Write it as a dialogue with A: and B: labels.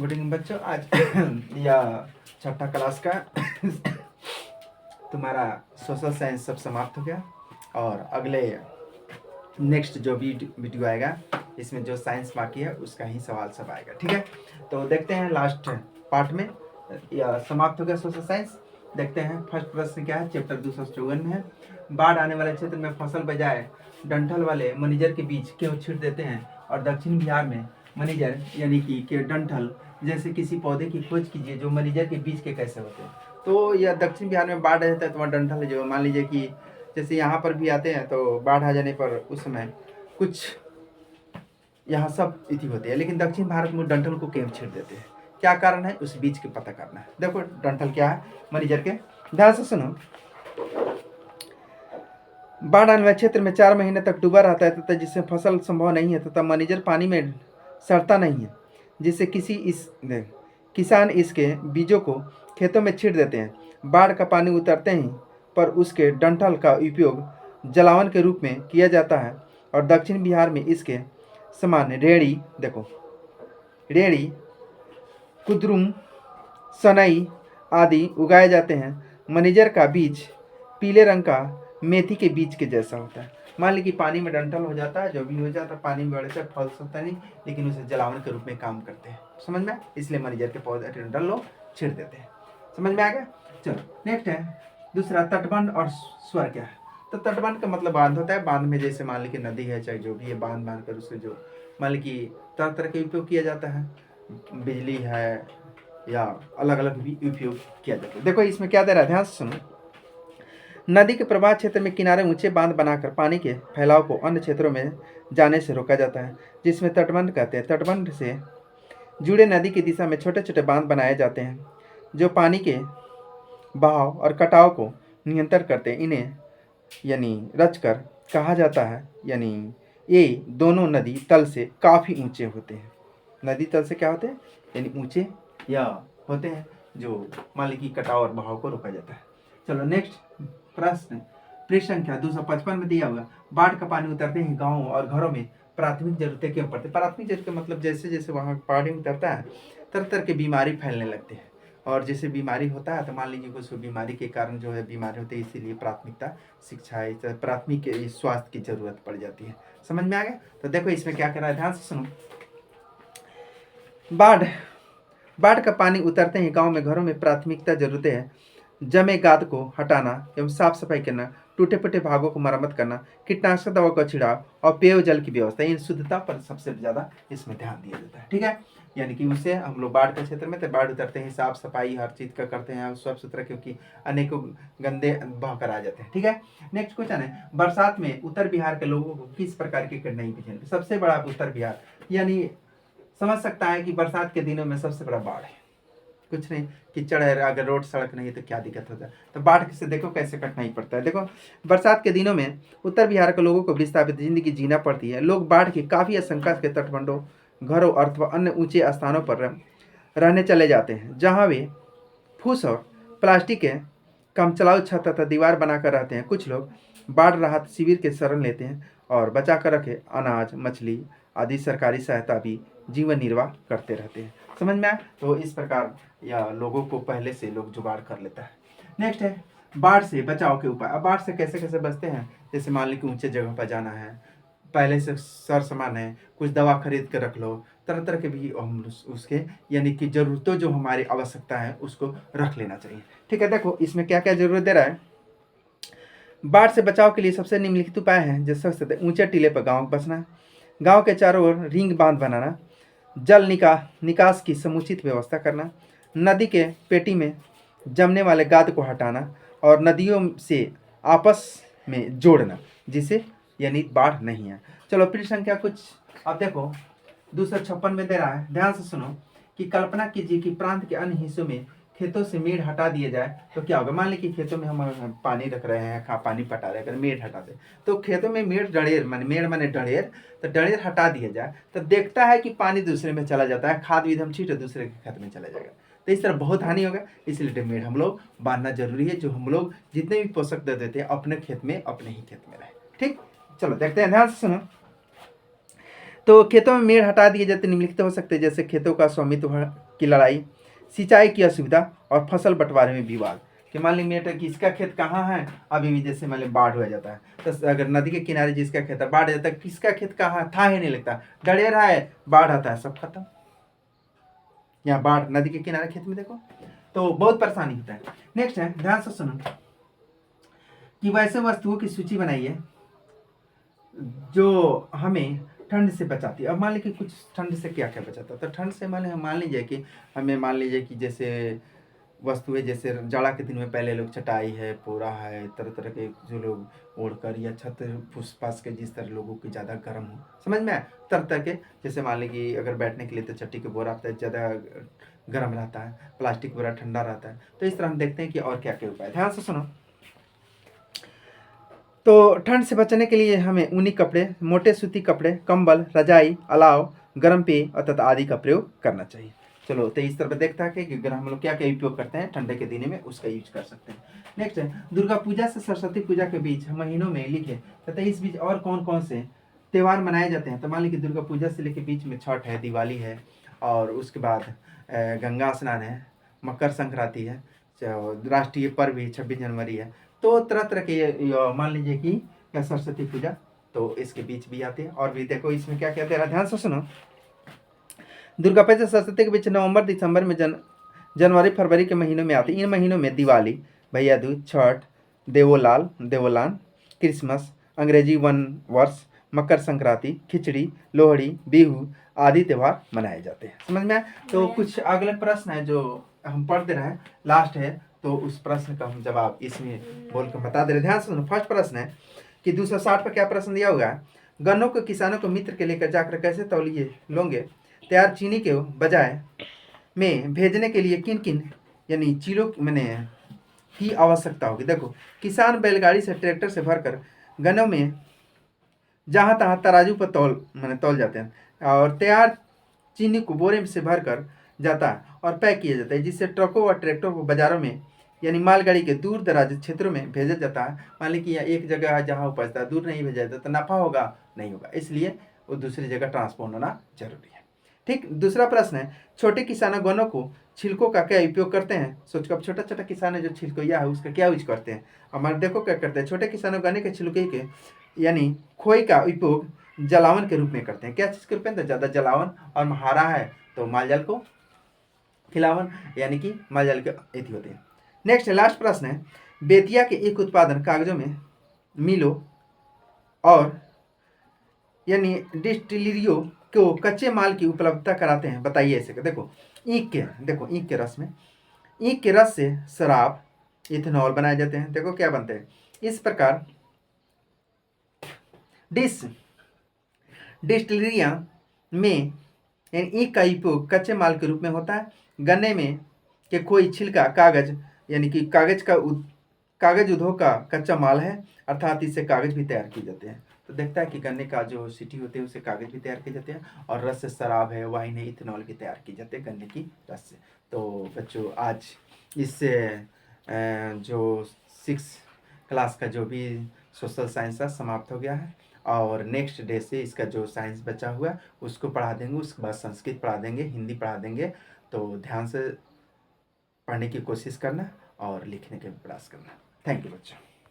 A: Good evening बच्चों। आज यह छठा क्लास का तुम्हारा सोशल साइंस सब समाप्त हो गया और अगले नेक्स्ट जो भी वीडियो आएगा इसमें जो साइंस बाकी है उसका ही सवाल सब आएगा। ठीक है, तो देखते हैं लास्ट पार्ट में यह समाप्त हो गया सोशल साइंस। देखते हैं फर्स्ट प्रश्न क्या है, चैप्टर 254 में है। बाढ़ आने वाले क्षेत्र में फसल बजाय डंठल वाले मनीजर के बीच क्यों छींट देते हैं, और दक्षिण बिहार में मनीजर यानी कि डंठल जैसे किसी पौधे की खोज कीजिए जो मनीजर के बीच के कैसे होते हैं। तो यह दक्षिण बिहार में बाढ़ रहता है तो वहाँ डंठल जो मान लीजिए कि जैसे यहाँ पर भी आते हैं तो बाढ़ आ जाने पर उस समय कुछ यहाँ सब इति होती है, लेकिन दक्षिण भारत में डंठल को क्यों छींट देते हैं, क्या कारण है उस बीज के पता करना है। देखो डंठल क्या है मनीजर के, ध्यान से सुनो। बाढ़ आने वाले क्षेत्र में 4 महीने तक डूबा रहता है तथा जिससे फसल संभव नहीं है तथा मनीजर पानी में सड़ता नहीं है, जिससे किसान इसके बीजों को खेतों में छींट देते हैं। बाढ़ का पानी उतरते ही पर उसके डंठल का उपयोग जलावन के रूप में किया जाता है और दक्षिण बिहार में इसके समान रेड़ी, देखो रेड़ी, कुद्रुम, सनई आदि उगाए जाते हैं। मनीजर का बीज पीले रंग का मेथी के बीज के जैसा होता है। मान ली कि पानी में डंठल हो जाता है, जो भी हो जाता है पानी में बड़े से फल सकता नहीं, लेकिन उसे जलावन के रूप में काम करते हैं। समझ में, इसलिए मनीजर के पौधे डंठल लोग छींट देते हैं। समझ में आ गया। चलो नेक्स्ट है दूसरा, तटबंध और स्वर क्या है। तो तटबंध का मतलब बांध होता है। बांध में जैसे मान ली कि नदी है चाहे जो भी है, बांध बांध कर उससे जो मान ली कि तरह तरह के उपयोग किया जाता है, बिजली है या अलग अलग भी उपयोग किया जाता है। देखो इसमें क्या दे रहा है, ध्यान से सुनो। नदी के प्रवाह क्षेत्र में किनारे ऊंचे बांध बनाकर पानी के फैलाव को अन्य क्षेत्रों में जाने से रोका जाता है, जिसमें तटबंध कहते हैं। तटबंध से जुड़े नदी की दिशा में छोटे छोटे बांध बनाए जाते हैं जो पानी के बहाव और कटाव को नियंत्रण करते हैं। इन्हें यानी रचकर कहा जाता है, यानी ये दोनों नदी तल से काफ़ी ऊंचे होते हैं। नदी तल से क्या होते हैं, यानी ऊंचे या होते हैं, जो मान लीजिए कटाव और बहाव को रोका जाता है। चलो नेक्स्ट प्रश्न, पृष्ठ संख्या 255 में दिया हुआ, बाढ़ का पानी उतरते ही गाँव और घरों में प्राथमिक जरूरतें क्यों पड़ती। प्राथमिक जरूरत का मतलब जैसे जैसे वहाँ पानी उतरता है तरह तरह के बीमारी फैलने लगते हैं, और जैसे बीमारी होता है तो मान लीजिए कुछ बीमारी के कारण जो है बीमारी होती है, इसीलिए प्राथमिकता शिक्षा प्राथमिक स्वास्थ्य की जरूरत पड़ जाती है। समझ में आ गया। तो देखो इसमें क्या कर रहा है, ध्यान से सुनो। बाढ़ का पानी उतरते ही गांव में घरों में प्राथमिकता जरूरतें हैं। जमे गाद को हटाना एवं साफ सफाई करना, टूटे फूटे भागों को मरम्मत करना, कीटनाशक दवा का छिड़ाव और पेयजल की व्यवस्था, इन शुद्धता पर सबसे ज्यादा इसमें ध्यान दिया जाता है। ठीक है, यानी कि उससे हम लोग बाढ़ के क्षेत्र में तो बाढ़ उतरते ही साफ सफाई हर चीज का करते हैं, साफ सुथरा, क्योंकि अनेकों गंदे बहकर आ जाते हैं। ठीक है, नेक्स्ट क्वेश्चन है, बरसात में उत्तर बिहार के लोगों को किस प्रकार की कठिनाई झेलनी। सबसे बड़ा उत्तर बिहार यानी समझ सकता है कि बरसात के दिनों में सबसे बड़ा बाढ़ है। कुछ नहीं, कीचड़ है, अगर रोड सड़क नहीं है तो क्या दिक्कत होता है। तो बाढ़ से देखो कैसे कठिनाई पड़ता है। देखो बरसात के दिनों में उत्तर बिहार के लोगों को विस्थापित जिंदगी जीना पड़ती है। लोग बाढ़ की काफ़ी आशंका के तटबंधों, घरों अथवा अन्य ऊंचे स्थानों पर रहने चले जाते हैं, जहाँ वे फूस और प्लास्टिक के कमचलाऊ छत तथा दीवार बनाकर रहते हैं। कुछ लोग बाढ़ राहत शिविर के शरण लेते हैं और बचा कर रखे अनाज, मछली आदि सरकारी सहायता भी जीवन निर्वाह करते रहते हैं। समझ में आया। तो इस प्रकार या लोगों को पहले से लोग जुगाड़ कर लेता है। नेक्स्ट है बाढ़ से बचाव के उपाय। अब बाढ़ से कैसे कैसे बचते हैं, जैसे मान ली कि ऊंचे जगह पर जाना है, पहले से सर सामान है, कुछ दवा खरीद कर रख लो, तरह तरह के भी हम उसके यानी कि जरूरतों जो हमारी आवश्यकता है उसको रख लेना चाहिए। ठीक है, देखो इसमें क्या क्या जरूरत दे रहा है। बाढ़ से बचाव के लिए सबसे निम्नलिखित उपाय हैं, जैसे ऊंचे टीले पर गाँव बसना, गाँव के चारों ओर रिंग बांध बनाना, जल निकास की समुचित व्यवस्था करना, नदी के पेटी में जमने वाले गाद को हटाना और नदियों से आपस में जोड़ना, जिसे यानी बाढ़ नहीं है। चलो पृष्ठ संख्या कुछ अब देखो 256 में दे रहा है, ध्यान से सुनो कि कल्पना कीजिए कि प्रांत के अन्य हिस्सों में खेतों से मेड़ हटा दिए जाए तो क्या होगा। मान ली कि खेतों में हम पानी रख रहे हैं, पानी पटा रहे हैं, अगर मेड़ हटा दे तो खेतों में मेड़ माने डढ़ेर, तो डढ़ेर हटा दिया जाए तो देखता है कि पानी दूसरे में चला जाता है, खाद विधम छीट दूसरे के खेत में चला जाएगा, तो इस तरह बहुत हानि होगा। इसलिए मेड़ हम लोग बांधना जरूरी है, जो हम लोग जितने भी पोषक दे देते हैं अपने खेत में अपने ही खेत में रहे। ठीक, चलो देखते हैं, ध्यान से सुनो। तो खेतों में मेड़ हटा दिए जाते निम्नलिखित हो सकते हैं, जैसे खेतों का स्वामित्व की लड़ाई, सिंचाई की असुविधा और फसल बंटवारे में विवाद। कि मान लीजिए किसका खेत कहाँ है, अभी भी जैसे मान लीजिए बाढ़ हो जाता है, तो अगर नदी के किनारे जिसका खेत है बाढ़ जाता है, किसका खेत कहाँ था ही नहीं लगता, डरेरा है, बाढ़ आता है, सब खत्म। यहाँ बाढ़ नदी के किनारे खेत में देखो, तो बहुत परेशानी होता है। नेक्स्ट है, ध्यान से सुनो कि वैसे वस्तुओं की सूची बनाइए जो हमें ठंड से बचाती है। अब मान लीजिए कि कुछ ठंड से क्या क्या बचाता है, तो ठंड से मान लीजिए कि हमें मान लीजिए कि जैसे वस्तुएं, जैसे जाड़ा के दिन में पहले लोग चटाई है, पोरा है, तरह तरह के जो लोग ओढ़कर या छत फूस फास के, जिस तरह लोगों की ज़्यादा गर्म हो, समझ में आया, तरह तरह के, जैसे मान लीजिए कि अगर बैठने के लिए तो चट्टी के बोरा आता है, ज़्यादा गर्म रहता है, प्लास्टिक बोरा ठंडा रहता है। तो इस तरह हम देखते हैं कि और क्या क्या उपाय। ध्यान से सुनो, तो ठंड से बचने के लिए हमें ऊनी कपड़े, मोटे सूती कपड़े, कंबल, रजाई, अलाव, गर्म पेय तथा आदि का प्रयोग करना चाहिए। चलो, तो इस तरह देखता है कि अगर हम लोग क्या क्या उपयोग करते हैं ठंडे के दिन में, उसका यूज कर सकते हैं। नेक्स्ट है, दुर्गा पूजा से सरस्वती पूजा के बीच महीनों में लिखे तथा इस बीच और कौन कौन से त्यौहार मनाए जाते हैं। तो मान लीजिए दुर्गा पूजा से लेके बीच में छठ है, दिवाली है, और उसके बाद गंगा स्नान है, मकर संक्रांति है, राष्ट्रीय पर्व है 26 जनवरी है। तो तरह तरह के मान लीजिए कि क्या सरस्वती पूजा, तो इसके बीच भी आते हैं। और भी देखो इसमें क्या क्या दे रहा है, ध्यान से सुनो। दुर्गा पूजा सरस्वती के बीच नवंबर दिसंबर में जनवरी फरवरी के महीनों में आती है। इन महीनों में दिवाली, भैया दूज, छठ, देवोलान, क्रिसमस, अंग्रेजी वन वर्ष, मकर संक्रांति, खिचड़ी, लोहड़ी, बिहू आदि त्यौहार मनाए जाते हैं। समझ में आया? तो कुछ अगले प्रश्न है जो हम पढ़ दे रहे हैं, लास्ट है, तो उस प्रश्न का हम जवाब इसमें बोल कर बता दे रहे। ध्यान से सुनो। फर्स्ट प्रश्न है कि 260 पर क्या प्रश्न दिया होगा, गन्नों को किसानों को मित्र के लेकर जाकर कैसे तौलिए लोगे तैयार चीनी के बजाय में भेजने के लिए किन किन यानी चीलों मैंने की आवश्यकता होगी। देखो, किसान बैलगाड़ी से ट्रैक्टर से भरकर गन्नों में जहाँ तहाँ तराजू पर तौल जाते हैं, और तैयार चीनी को बोरे से भरकर जाता है और पैक किया जाता है, जिससे ट्रकों और ट्रैक्टरों को बाजारों में यानी मालगाड़ी के दूर दराज क्षेत्रों में भेजा जाता है। मान लीजिए कि एक जगह है जहाँ उपजता है, दूर नहीं भेजा जाता तो नफा होगा नहीं होगा, इसलिए वो दूसरी जगह ट्रांसपोर्ट होना जरूरी है। ठीक। दूसरा प्रश्न है, छोटे किसानों गन्नों को छिलकों का क्या उपयोग करते हैं। सोच, अब छोटा छोटा किसान है जो छिलकोया है उसका क्या यूज करते हैं। हमारे देखो क्या करते हैं, छोटे किसानों गन्ने के छिलके के यानी खोई का उपयोग जलावन के रूप में करते हैं। क्या चीज़ के रूप में, तो ज़्यादा जलावन, और हरा है तो मालजाल को खिलावन, यानी कि मालजाल के एथी होते हैं। नेक्स्ट लास्ट प्रश्न है, बेतिया के एक उत्पादन कागजों में मिलों और यानी डिस्टिलरियों को कच्चे माल की उपलब्धता कराते हैं, बताइए ऐसे। देखो ईख के रस में, ईख के रस से शराब, इथेनॉल बनाए जाते हैं। देखो क्या बनते हैं इस प्रकार। डिस्टिलरियाँ में ईख का उपयोग कच्चे माल के रूप में होता है। गन्ने में के कोई छिलका कागज यानी कि कागज उद्योग का कच्चा माल है, अर्थात इससे कागज भी तैयार किए जाते हैं। तो देखता है कि गन्ने का जो सिटी होते हैं उससे कागज भी तैयार किए जाते हैं, और रस से शराब है, वाइन है, इथेनॉल की तैयार की जाती है गन्ने की रस से। तो बच्चों, आज इससे जो 6 क्लास का जो भी सोशल साइंस है समाप्त हो गया है, और नेक्स्ट डे से इसका जो साइंस बचा हुआ है उसको पढ़ा देंगे, उसके बाद संस्कृत पढ़ा देंगे, हिंदी पढ़ा देंगे। तो ध्यान से पढ़ने की कोशिश करना और लिखने का भी प्रयास करना। थैंक यू बच्चों।